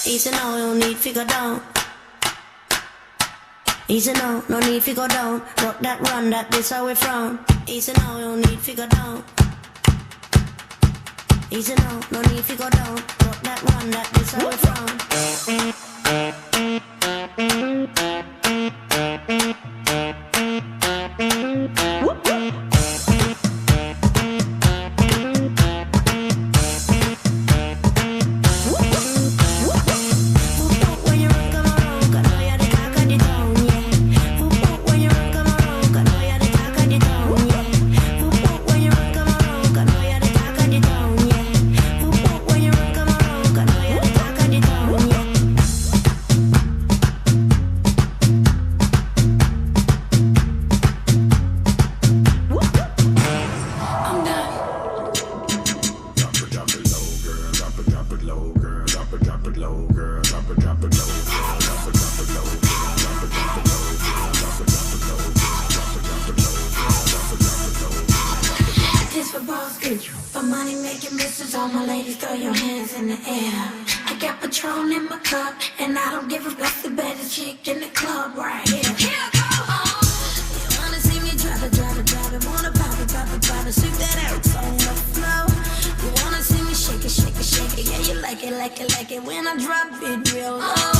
Easy now, no need to go down. Easy now, no need to go down. Rock that run, that this how we frown. Easy now, no need to go down. Easy now, no need to go down. Rock that run, that this how we frown. For money making misses, all my ladies throw your hands in the air. I got Patron in my cup, and I don't give a fuck, the baddest chick in the club right here. Here I go. You wanna see me drop it, wanna pop it, sweep that ass on the floor. You wanna see me shake it, yeah, you like it when I drop it real low.